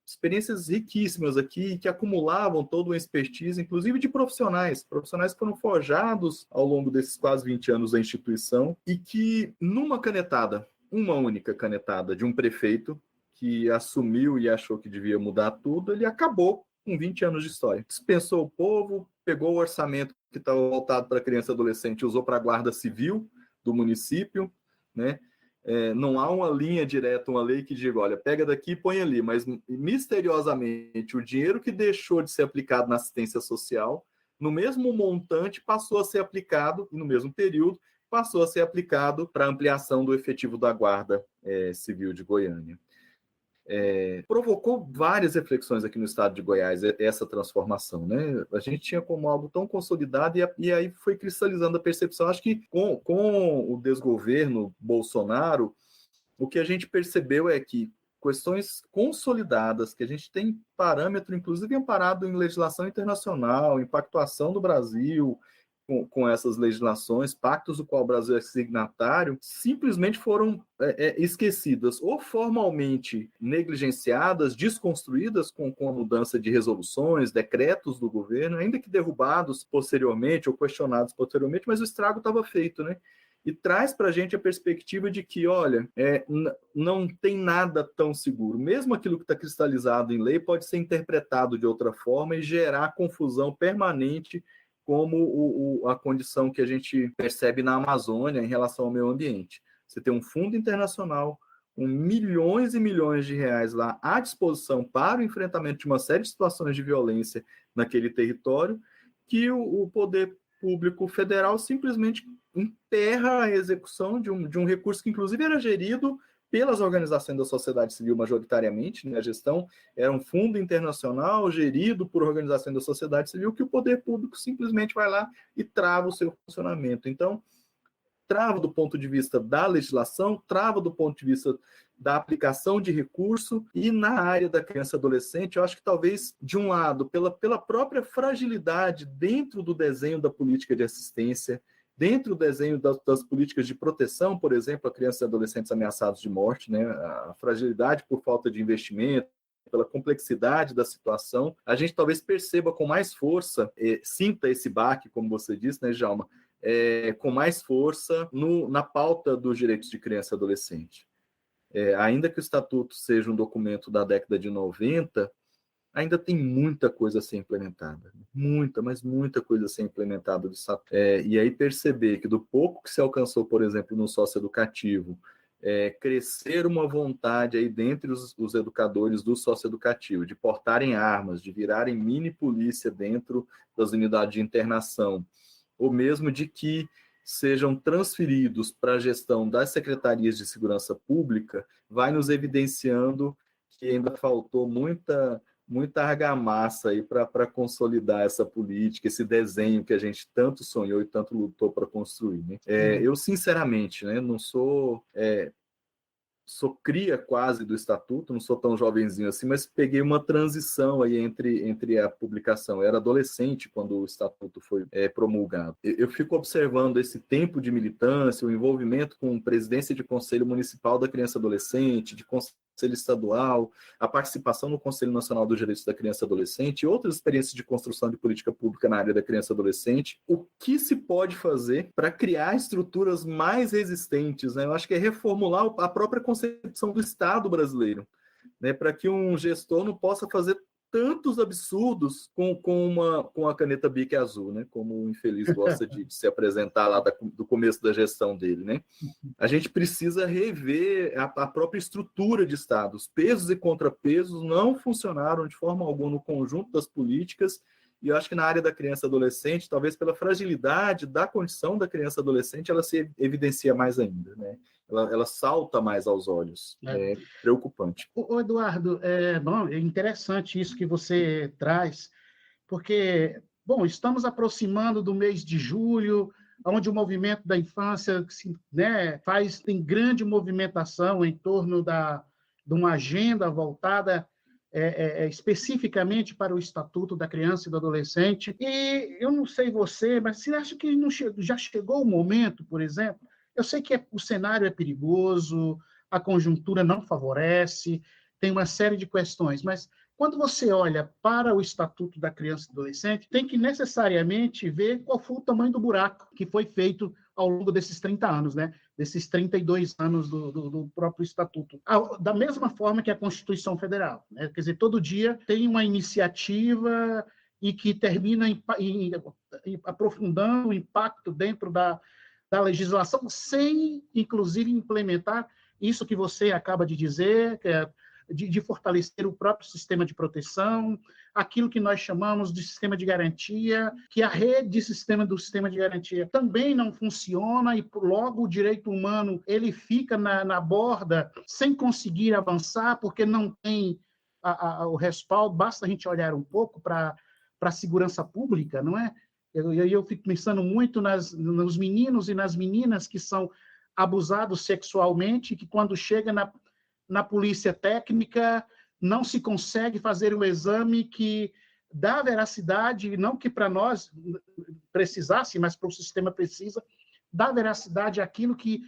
Experiências riquíssimas aqui, que acumulavam toda uma expertise, inclusive de profissionais que foram forjados ao longo desses quase 20 anos da instituição, e que numa canetada, uma única canetada de um prefeito que assumiu e achou que devia mudar tudo, ele acabou com 20 anos de história. Dispensou o povo, pegou o orçamento que estava voltado para criança e adolescente e usou para a guarda civil do município, né? Não há uma linha direta, uma lei que diga, olha, pega daqui e põe ali, mas misteriosamente o dinheiro que deixou de ser aplicado na assistência social, no mesmo montante passou a ser aplicado, e no mesmo período, passou a ser aplicado para ampliação do efetivo da Guarda Civil de Goiânia. Provocou várias reflexões aqui no estado de Goiás, essa transformação, né? A gente tinha como algo tão consolidado e aí foi cristalizando a percepção. Acho que com o desgoverno Bolsonaro, o que a gente percebeu é que questões consolidadas, que a gente tem parâmetro, inclusive amparado em legislação internacional, em pactuação do Brasil, com essas legislações, pactos do qual o Brasil é signatário, simplesmente foram esquecidas ou formalmente negligenciadas, desconstruídas com a mudança de resoluções, decretos do governo, ainda que derrubados posteriormente ou questionados posteriormente, mas o estrago estava feito, né? E traz para a gente a perspectiva de que, olha, não tem nada tão seguro. Mesmo aquilo que está cristalizado em lei pode ser interpretado de outra forma e gerar confusão permanente, como a condição que a gente percebe na Amazônia em relação ao meio ambiente. Você tem um fundo internacional com milhões e milhões de reais lá à disposição para o enfrentamento de uma série de situações de violência naquele território, que o poder público federal simplesmente emperra a execução de um recurso que, inclusive, era gerido pelas organizações da sociedade civil majoritariamente, né? A gestão era um fundo internacional gerido por organizações da sociedade civil que o poder público simplesmente vai lá e trava o seu funcionamento. Então, trava do ponto de vista da legislação, trava do ponto de vista da aplicação de recurso, e na área da criança e adolescente, eu acho que talvez, de um lado, pela própria fragilidade dentro do desenho da política de assistência, dentro do desenho das políticas de proteção, por exemplo, a crianças e adolescentes ameaçados de morte, né, a fragilidade por falta de investimento, pela complexidade da situação, a gente talvez perceba com mais força, sinta esse baque, como você disse, né, Djalma, com mais força na pauta dos direitos de criança e adolescente. Ainda que o Estatuto seja um documento da década de 90, ainda tem muita coisa a ser implementada. Muita, mas muita coisa a ser implementada do Estatuto. E aí perceber que do pouco que se alcançou, por exemplo, no socioeducativo, crescer uma vontade aí dentre os educadores do socioeducativo, de portarem armas, de virarem mini polícia dentro das unidades de internação, ou mesmo de que sejam transferidos para a gestão das secretarias de segurança pública, vai nos evidenciando que ainda faltou muita argamassa aí para consolidar essa política, esse desenho que a gente tanto sonhou e tanto lutou para construir, né? Eu, sinceramente, né, não sou cria quase do Estatuto, não sou tão jovenzinho assim, mas peguei uma transição aí entre a publicação. Eu era adolescente quando o Estatuto foi promulgado. Eu fico observando esse tempo de militância, o envolvimento com presidência de Conselho Municipal da Criança e Adolescente, de Conselho Estadual, a participação no Conselho Nacional dos Direitos da Criança e Adolescente e outras experiências de construção de política pública na área da criança e adolescente. O que se pode fazer para criar estruturas mais resistentes, né? Eu acho que é reformular a própria concepção do Estado brasileiro, né? Para que um gestor não possa fazer tantos absurdos com a caneta Bic azul, né? Como o infeliz gosta de se apresentar lá do começo da gestão dele, né? A gente precisa rever a própria estrutura de Estado. Os pesos e contrapesos não funcionaram de forma alguma no conjunto das políticas, e eu acho que na área da criança e adolescente, talvez pela fragilidade da condição da criança e adolescente, ela se evidencia mais ainda, né? Ela salta mais aos olhos. É preocupante. Ô, Eduardo, é interessante isso que você traz, porque, bom, estamos aproximando do mês de julho, onde o movimento da infância, né, tem grande movimentação em torno de uma agenda voltada especificamente para o Estatuto da Criança e do Adolescente. E eu não sei você, mas você acha que já chegou o momento, por exemplo? Eu sei que o cenário é perigoso, a conjuntura não favorece, tem uma série de questões, mas quando você olha para o Estatuto da Criança e do Adolescente, tem que necessariamente ver qual foi o tamanho do buraco que foi feito ao longo desses 30 anos, né? Desses 32 anos do próprio Estatuto. Da mesma forma que a Constituição Federal, né? Quer dizer, todo dia tem uma iniciativa e que termina aprofundando o impacto dentro da legislação, sem, inclusive, implementar isso que você acaba de dizer, que é de fortalecer o próprio sistema de proteção, aquilo que nós chamamos de sistema de garantia, que a rede do sistema de garantia também não funciona e logo o direito humano ele fica na borda sem conseguir avançar porque não tem o respaldo. Basta a gente olhar um pouco para a segurança pública, não é? Eu fico pensando muito nos meninos e nas meninas que são abusados sexualmente, que quando chega na polícia técnica, não se consegue fazer o exame que dá veracidade, não que para nós precisasse, mas para o sistema precisa, dá veracidade àquilo que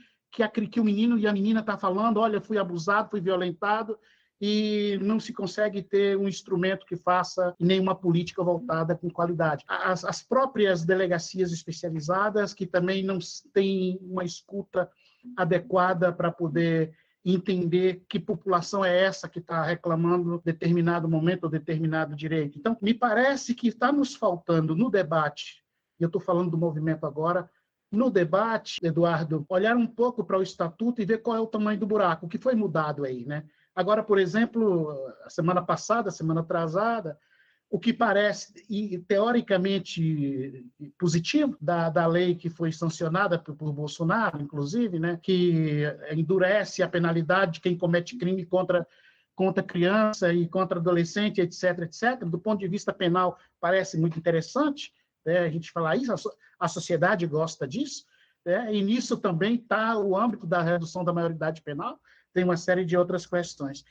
o menino e a menina estão falando, olha, fui abusado, fui violentado, e não se consegue ter um instrumento que faça nenhuma política voltada com qualidade. As próprias delegacias especializadas, que também não têm uma escuta adequada para poder entender que população é essa que está reclamando determinado momento ou determinado direito. Então, me parece que está nos faltando no debate, e eu estou falando do movimento agora, no debate, Eduardo, olhar um pouco para o Estatuto e ver qual é o tamanho do buraco, o que foi mudado aí, né? Agora, por exemplo, a semana passada, a semana atrasada, o que parece, e teoricamente positivo, da lei que foi sancionada por Bolsonaro, inclusive, né, que endurece a penalidade de quem comete crime contra criança e contra adolescente, etc., etc. Do ponto de vista penal, parece muito interessante, né, a gente falar isso, a sociedade gosta disso, né, e nisso também está o âmbito da redução da maioridade penal, tem uma série de outras questões.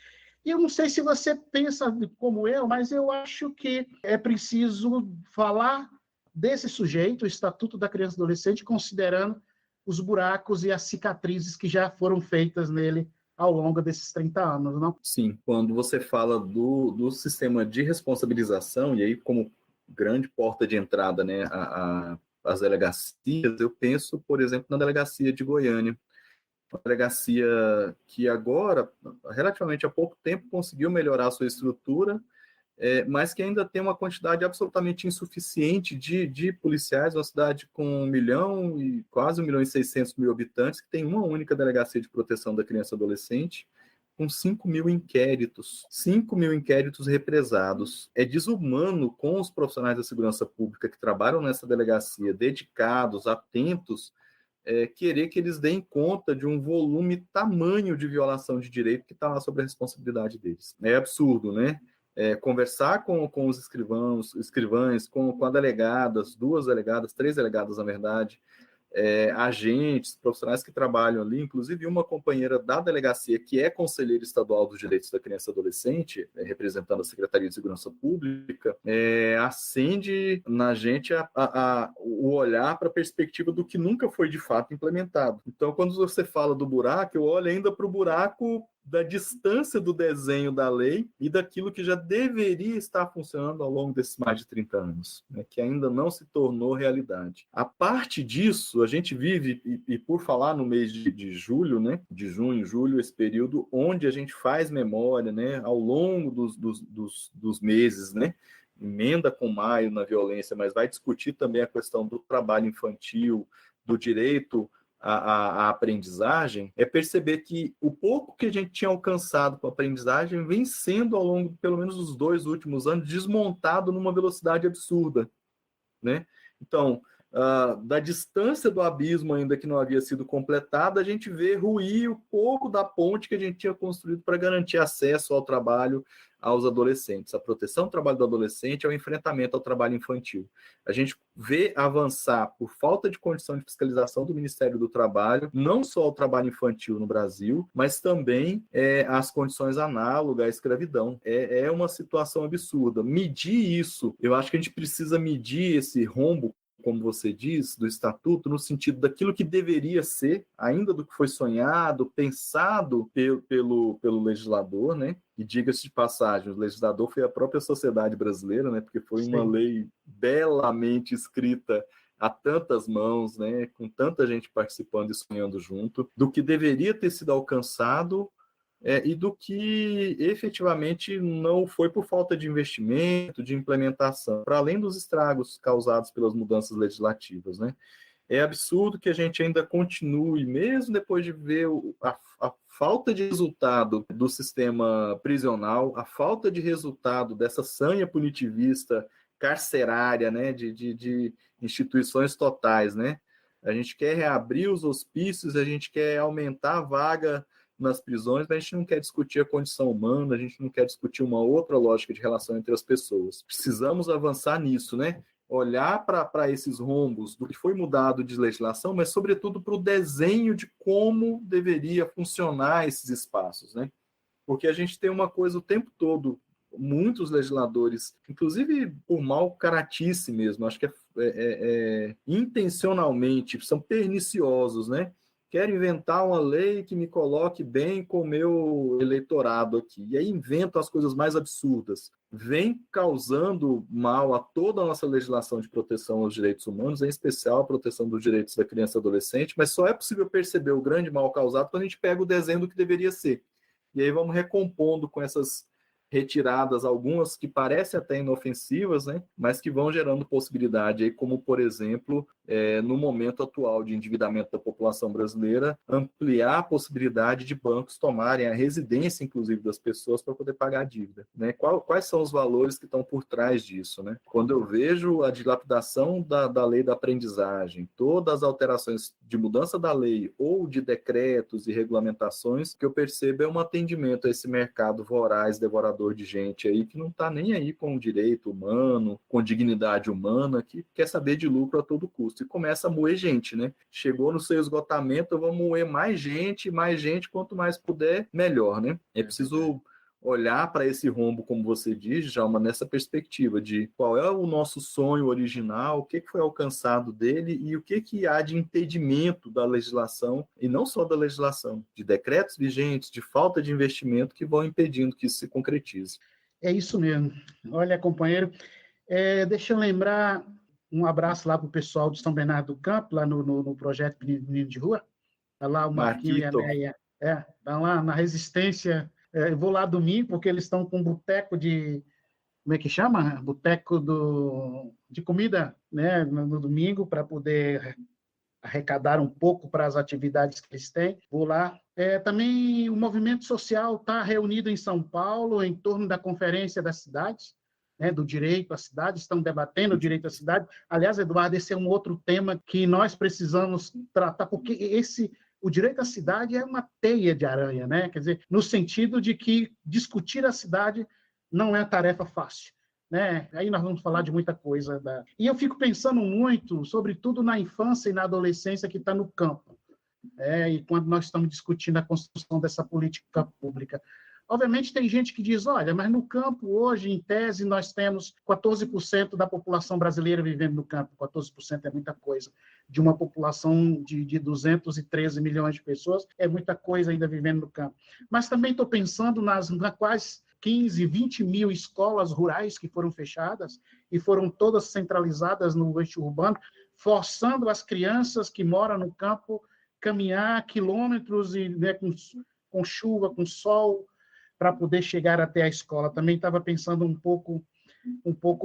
E eu não sei se você pensa como eu, mas eu acho que é preciso falar desse sujeito, o Estatuto da Criança e Adolescente, considerando os buracos e as cicatrizes que já foram feitas nele ao longo desses 30 anos, não? Sim, quando você fala do sistema de responsabilização, e aí como grande porta de entrada, né, as delegacias, eu penso, por exemplo, na delegacia de Goiânia, uma delegacia que agora, relativamente há pouco tempo, conseguiu melhorar a sua estrutura, mas que ainda tem uma quantidade absolutamente insuficiente de policiais, uma cidade com 1 milhão e quase 1.600.000 habitantes, que tem uma única delegacia de proteção da criança e adolescente, com 5.000 inquéritos, 5.000 inquéritos represados. É desumano com os profissionais da segurança pública que trabalham nessa delegacia, dedicados, atentos, querer que eles deem conta de um volume tamanho de violação de direito que está lá sobre a responsabilidade deles. É absurdo, né? Conversar com os escrivães, com a delegadas, 2 delegadas, 3 delegadas, na verdade, agentes, profissionais que trabalham ali, inclusive uma companheira da delegacia, que é conselheira estadual dos direitos da criança e adolescente, representando a Secretaria de Segurança Pública, acende na gente o olhar para a perspectiva do que nunca foi de fato implementado. Então, quando você fala do buraco, eu olho ainda para o buraco da distância do desenho da lei e daquilo que já deveria estar funcionando ao longo desses mais de 30 anos, né, que ainda não se tornou realidade. A parte disso, a gente vive, e por falar no mês de julho, né, de junho, julho, esse período onde a gente faz memória, né, ao longo dos meses, né, emenda com maio na violência, mas vai discutir também a questão do trabalho infantil, do direito à aprendizagem, é perceber que o pouco que a gente tinha alcançado com a aprendizagem vem sendo, ao longo, pelo menos, dos 2 últimos anos, desmontado numa velocidade absurda, né? Então, da distância do abismo ainda que não havia sido completada, a gente vê ruir o pouco da ponte que a gente tinha construído para garantir acesso ao trabalho aos adolescentes. A proteção do trabalho do adolescente é o enfrentamento ao trabalho infantil. A gente vê avançar, por falta de condição de fiscalização do Ministério do Trabalho, não só o trabalho infantil no Brasil, mas também as condições análogas à escravidão. É uma situação absurda. Medir isso, eu acho que a gente precisa medir esse rombo, como você diz, do estatuto, no sentido daquilo que deveria ser, ainda do que foi sonhado, pensado pelo legislador, né? E diga-se de passagem, o legislador foi a própria sociedade brasileira, né? Porque foi uma lei belamente escrita a tantas mãos, né? Com tanta gente participando e sonhando junto, do que deveria ter sido alcançado e do que efetivamente não foi por falta de investimento, de implementação, para além dos estragos causados pelas mudanças legislativas, né? É absurdo que a gente ainda continue, mesmo depois de ver a falta de resultado do sistema prisional, a falta de resultado dessa sanha punitivista carcerária, né, de instituições totais, né? A gente quer reabrir os hospícios, a gente quer aumentar a vaga nas prisões, mas a gente não quer discutir a condição humana, a gente não quer discutir uma outra lógica de relação entre as pessoas. Precisamos avançar nisso, né? Olhar para esses rombos do que foi mudado de legislação, mas, sobretudo, para o desenho de como deveria funcionar esses espaços, né? Porque a gente tem uma coisa o tempo todo, muitos legisladores, inclusive por mau caratice mesmo, acho que intencionalmente, são perniciosos, né? Quero inventar uma lei que me coloque bem com o meu eleitorado aqui. E aí inventam as coisas mais absurdas. Vem causando mal a toda a nossa legislação de proteção aos direitos humanos, em especial a proteção dos direitos da criança e adolescente, mas só é possível perceber o grande mal causado quando a gente pega o desenho do que deveria ser. E aí vamos recompondo com essas retiradas, algumas que parecem até inofensivas, né? Mas que vão gerando possibilidade, aí, como, por exemplo, no momento atual de endividamento da população brasileira, ampliar a possibilidade de bancos tomarem a residência, inclusive, das pessoas para poder pagar a dívida, né? Quais são os valores que estão por trás disso, né? Quando eu vejo a dilapidação da lei da aprendizagem, todas as alterações de mudança da lei ou de decretos e regulamentações, que eu percebo é um atendimento a esse mercado voraz, devorador de gente aí, que não está nem aí com o direito humano, com dignidade humana, que quer saber de lucro a todo custo. E começa a moer gente, né? Chegou no seu esgotamento, vamos moer mais gente, quanto mais puder, melhor, né? É preciso olhar para esse rombo, como você diz, Djalma, nessa perspectiva de qual é o nosso sonho original, o que foi alcançado dele e o que há de impedimento da legislação, e não só da legislação, de decretos vigentes, de falta de investimento que vão impedindo que isso se concretize. É isso mesmo. Olha, companheiro, deixa eu lembrar um abraço lá para o pessoal de São Bernardo do Campo, lá no projeto Menino de Rua. Está lá o Marquinho Marquito. E a Neia. Está lá na Resistência. Eu vou lá domingo, porque eles estão com um boteco de como é que chama? Boteco de comida, né, no domingo, para poder arrecadar um pouco para as atividades que eles têm. Vou lá. Também o movimento social está reunido em São Paulo em torno da Conferência das Cidades, né, do direito à cidade, estão debatendo o direito à cidade. Aliás, Eduardo, esse é um outro tema que nós precisamos tratar, porque o direito à cidade é uma teia de aranha, né? Quer dizer, no sentido de que discutir a cidade não é tarefa fácil, né? Aí nós vamos falar de muita coisa. E eu fico pensando muito, sobretudo na infância e na adolescência que está no campo, e quando nós estamos discutindo a construção dessa política pública. Obviamente, tem gente que diz, olha, mas no campo, hoje, em tese, nós temos 14% da população brasileira vivendo no campo. 14% é muita coisa. De uma população de 213 milhões de pessoas, é muita coisa ainda vivendo no campo. Mas também estou pensando nas quase 15, 20 mil escolas rurais que foram fechadas e foram todas centralizadas no eixo urbano, forçando as crianças que moram no campo caminhar quilômetros e, né, com chuva, com sol, para poder chegar até a escola. Também estava pensando um pouco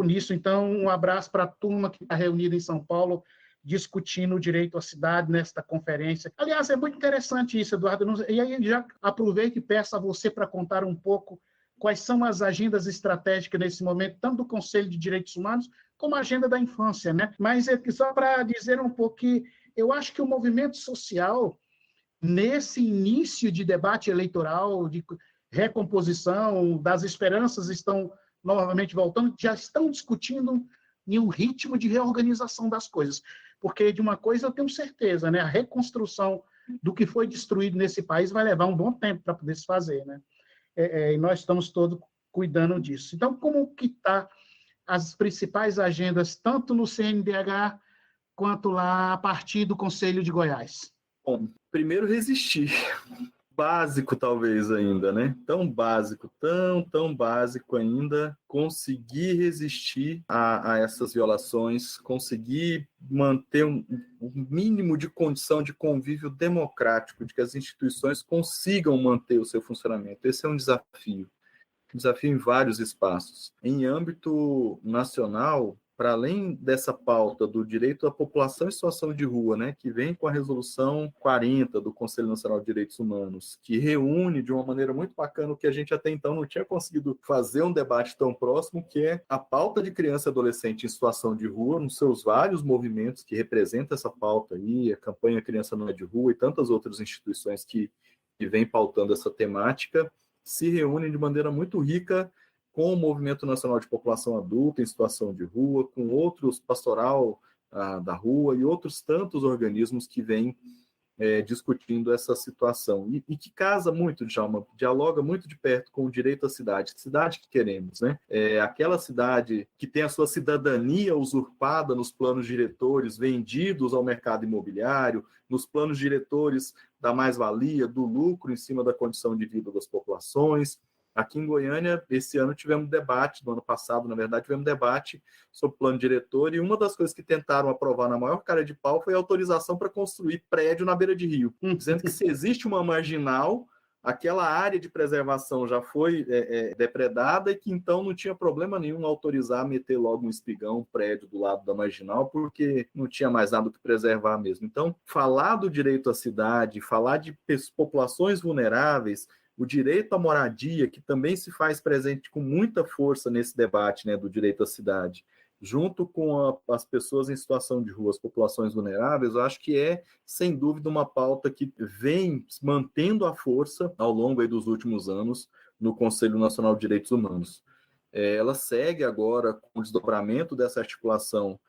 nisso. Então, um abraço para a turma que está reunida em São Paulo, discutindo o direito à cidade nesta conferência. Aliás, é muito interessante isso, Eduardo. E aí já aproveito e peço a você para contar um pouco quais são as agendas estratégicas nesse momento, tanto do Conselho de Direitos Humanos como a agenda da infância, né? Mas só para dizer um pouco que eu acho que o movimento social, nesse início de debate eleitoral, de recomposição, das esperanças estão novamente voltando, já estão discutindo em um ritmo de reorganização das coisas. Porque de uma coisa eu tenho certeza, né? A reconstrução do que foi destruído nesse país vai levar um bom tempo para poder se fazer, né? E nós estamos todos cuidando disso. Então, como que está as principais agendas, tanto no CNDH, quanto lá a partir do Conselho de Goiás? Bom, primeiro resistir. Básico, talvez, ainda, né? Tão básico, tão básico ainda, conseguir resistir a essas violações, conseguir manter um mínimo de condição de convívio democrático, de que as instituições consigam manter o seu funcionamento. Esse é um desafio em vários espaços. Em âmbito nacional, para além dessa pauta do direito à população em situação de rua, né, que vem com a resolução 40 do Conselho Nacional de Direitos Humanos, que reúne de uma maneira muito bacana o que a gente até então não tinha conseguido fazer um debate tão próximo, que é a pauta de criança e adolescente em situação de rua, nos seus vários movimentos que representam essa pauta aí, a campanha Criança Não é de Rua e tantas outras instituições que vêm pautando essa temática, se reúnem de maneira muito rica com o Movimento Nacional de População Adulta em Situação de Rua, com outros pastoral da rua e outros tantos organismos que vêm discutindo essa situação. E que casa muito, Djalma, dialoga muito de perto com o direito à cidade que queremos, né? Aquela cidade que tem a sua cidadania usurpada nos planos diretores, vendidos ao mercado imobiliário, nos planos diretores da mais-valia, do lucro em cima da condição de vida das populações. Aqui em Goiânia, esse ano tivemos debate, no ano passado, na verdade, tivemos debate sobre o plano diretor, e uma das coisas que tentaram aprovar na maior cara de pau foi a autorização para construir prédio na beira de rio, dizendo que se existe uma marginal, aquela área de preservação já foi depredada e que então não tinha problema nenhum autorizar meter logo um espigão, um prédio do lado da marginal, porque não tinha mais nada que preservar mesmo. Então, falar do direito à cidade, falar de populações vulneráveis, o direito à moradia, que também se faz presente com muita força nesse debate, né, do direito à cidade, junto com as pessoas em situação de rua, as populações vulneráveis, eu acho que sem dúvida, uma pauta que vem mantendo a força ao longo aí dos últimos anos no Conselho Nacional de Direitos Humanos. Ela segue agora com o desdobramento dessa articulação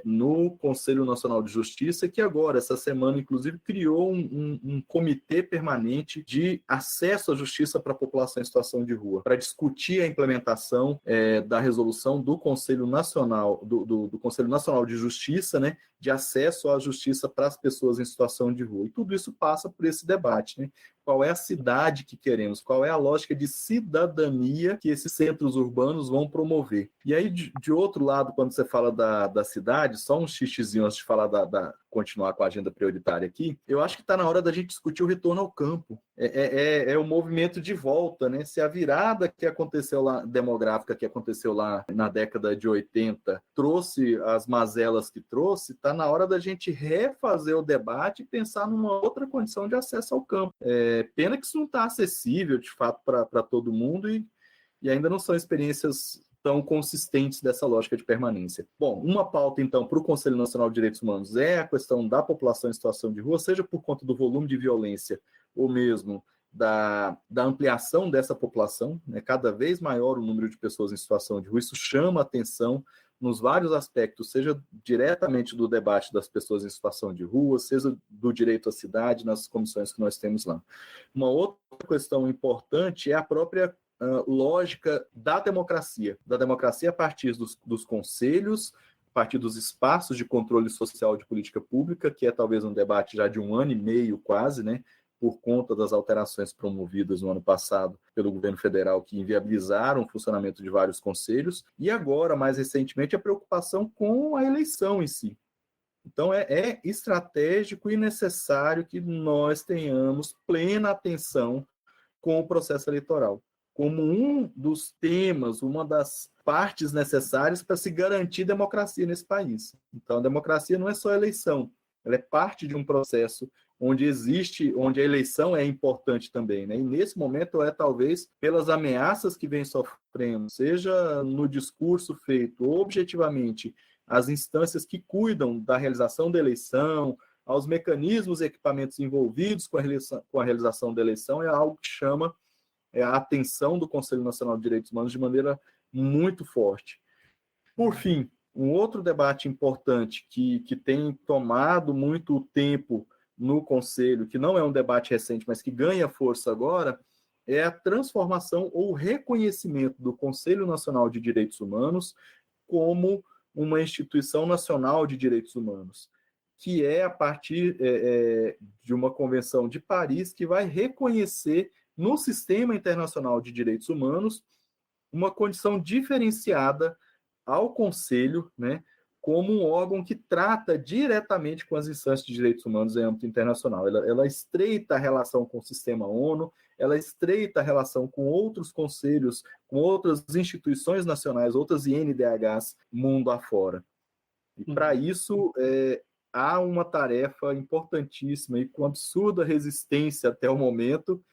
no Conselho Nacional de Justiça, que agora, essa semana, inclusive, criou um comitê permanente de acesso à justiça para a população em situação de rua, para discutir a implementação da resolução do Conselho Nacional, do Conselho Nacional de Justiça, né, de acesso à justiça para as pessoas em situação de rua. E tudo isso passa por esse debate, né? qual é a cidade que queremos, qual é a lógica de cidadania que esses centros urbanos vão promover. E aí, de outro lado, quando você fala da cidade, só um xixizinho antes de falar continuar com a agenda prioritária aqui, eu acho que está na hora da gente discutir o retorno ao campo. É o movimento de volta, né? Se a virada que aconteceu lá, demográfica que aconteceu lá na década de 80, trouxe as mazelas que trouxe, está na hora da gente refazer o debate e pensar numa outra condição de acesso ao campo. Pena que isso não está acessível, de fato, para todo mundo e ainda não são experiências tão consistentes dessa lógica de permanência. Bom, uma pauta, então, para o Conselho Nacional de Direitos Humanos é a questão da população em situação de rua, seja por conta do volume de violência ou mesmo da ampliação dessa população, né? Cada vez maior o número de pessoas em situação de rua, isso chama atenção nos vários aspectos, seja diretamente do debate das pessoas em situação de rua, seja do direito à cidade, nas comissões que nós temos lá. Uma outra questão importante é a própria lógica da democracia a partir dos conselhos, a partir dos espaços de controle social de política pública, que é talvez um debate já de 1 ano e meio quase, né, por conta das alterações promovidas no ano passado pelo governo federal, que inviabilizaram o funcionamento de vários conselhos, e agora, mais recentemente, a preocupação com a eleição em si. Então, é estratégico e necessário que nós tenhamos plena atenção com o processo eleitoral, como um dos temas, uma das partes necessárias para se garantir democracia nesse país. Então, a democracia não é só a eleição, ela é parte de um processo onde a eleição é importante também, né? E nesse momento talvez pelas ameaças que vem sofrendo, seja no discurso feito objetivamente às instâncias que cuidam da realização da eleição, aos mecanismos e equipamentos envolvidos com a realização da eleição, é algo que chama a atenção do Conselho Nacional de Direitos Humanos de maneira muito forte. Por fim, um outro debate importante que tem tomado muito tempo no Conselho, que não é um debate recente, mas que ganha força agora, é a transformação ou reconhecimento do Conselho Nacional de Direitos Humanos como uma instituição nacional de direitos humanos, que é a partir de uma convenção de Paris que vai reconhecer no sistema internacional de direitos humanos uma condição diferenciada ao Conselho, né, como um órgão que trata diretamente com as instâncias de direitos humanos em âmbito internacional. Ela estreita a relação com o sistema ONU, ela estreita a relação com outros conselhos, com outras instituições nacionais, outras INDHs mundo afora. E para isso há uma tarefa importantíssima e com absurda resistência até o momento,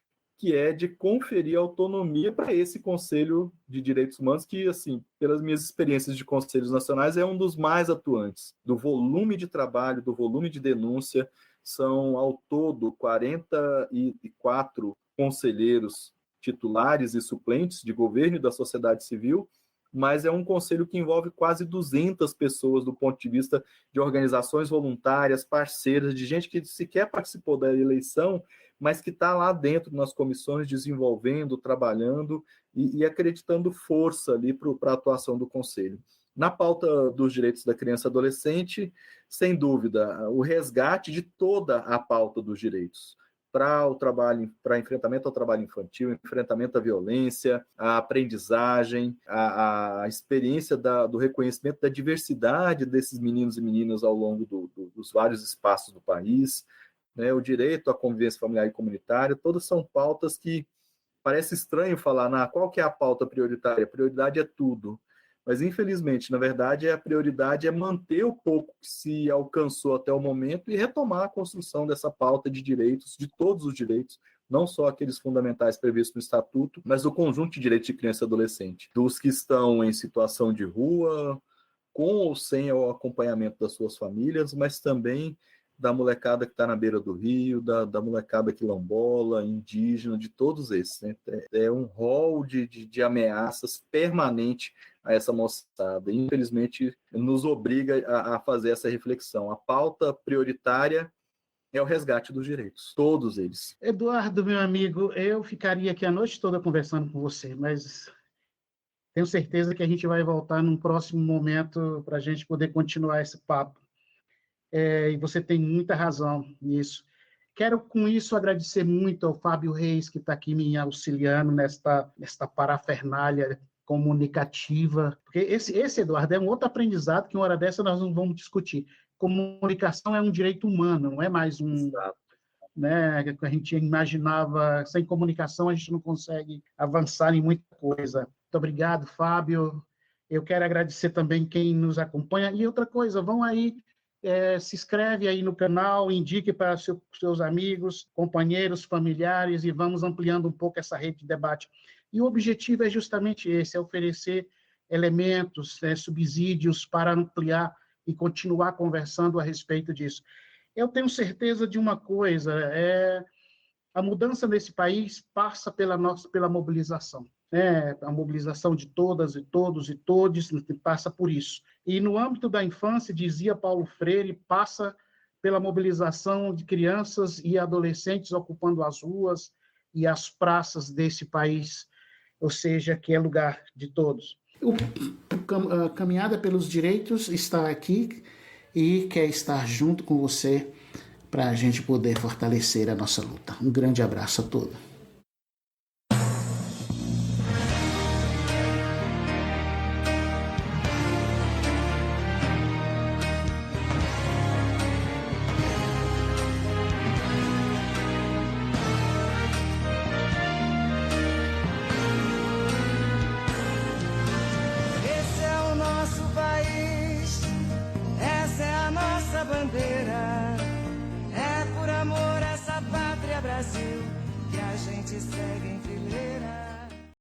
que é de conferir autonomia para esse Conselho de Direitos Humanos, que, assim, pelas minhas experiências de conselhos nacionais, é um dos mais atuantes. Do volume de trabalho, do volume de denúncia, são, ao todo, 44 conselheiros titulares e suplentes de governo e da sociedade civil, mas é um conselho que envolve quase 200 pessoas do ponto de vista de organizações voluntárias, parceiras, de gente que sequer participou da eleição, mas que está lá dentro nas comissões desenvolvendo, trabalhando e acreditando força ali para a atuação do Conselho. Na pauta dos direitos da criança e adolescente, sem dúvida, o resgate de toda a pauta dos direitos para enfrentamento ao trabalho infantil, enfrentamento à violência, à aprendizagem, a experiência do reconhecimento da diversidade desses meninos e meninas ao longo dos vários espaços do país, né, o direito à convivência familiar e comunitária, todas são pautas que parece estranho falar, qual que é a pauta prioritária? A prioridade é tudo. Mas, infelizmente, na verdade, a prioridade é manter o pouco que se alcançou até o momento e retomar a construção dessa pauta de direitos, de todos os direitos, não só aqueles fundamentais previstos no Estatuto, mas do conjunto de direitos de criança e adolescente, dos que estão em situação de rua, com ou sem o acompanhamento das suas famílias, mas também da molecada que está na beira do rio, da molecada quilombola, indígena, de todos esses, né? É um rol de ameaças permanente a essa moçada. Infelizmente, nos obriga a fazer essa reflexão. A pauta prioritária é o resgate dos direitos, todos eles. Eduardo, meu amigo, eu ficaria aqui a noite toda conversando com você, mas tenho certeza que a gente vai voltar num próximo momento para a gente poder continuar esse papo. E você tem muita razão nisso. Quero, com isso, agradecer muito ao Fábio Reis, que está aqui me auxiliando nesta parafernália comunicativa. Porque esse, Eduardo, é um outro aprendizado que, uma hora dessa, nós não vamos discutir. Comunicação é um direito humano, não é mais um... Né, que a gente imaginava, sem comunicação a gente não consegue avançar em muita coisa. Muito obrigado, Fábio. Eu quero agradecer também quem nos acompanha. E outra coisa, vão aí, se inscreve aí no canal, indique para seus amigos, companheiros, familiares, e vamos ampliando um pouco essa rede de debate. E o objetivo é justamente esse, é oferecer elementos, subsídios para ampliar e continuar conversando a respeito disso. Eu tenho certeza de uma coisa, a mudança nesse país passa pela mobilização. A mobilização de todas e todos e todes passa por isso. E no âmbito da infância, dizia Paulo Freire, passa pela mobilização de crianças e adolescentes ocupando as ruas e as praças desse país, ou seja, que é lugar de todos. A Caminhada pelos Direitos está aqui e quer estar junto com você para a gente poder fortalecer a nossa luta. Um grande abraço a todos. Esse é o nosso país, essa é a nossa bandeira. É por amor a essa pátria Brasil que a gente segue em fileira.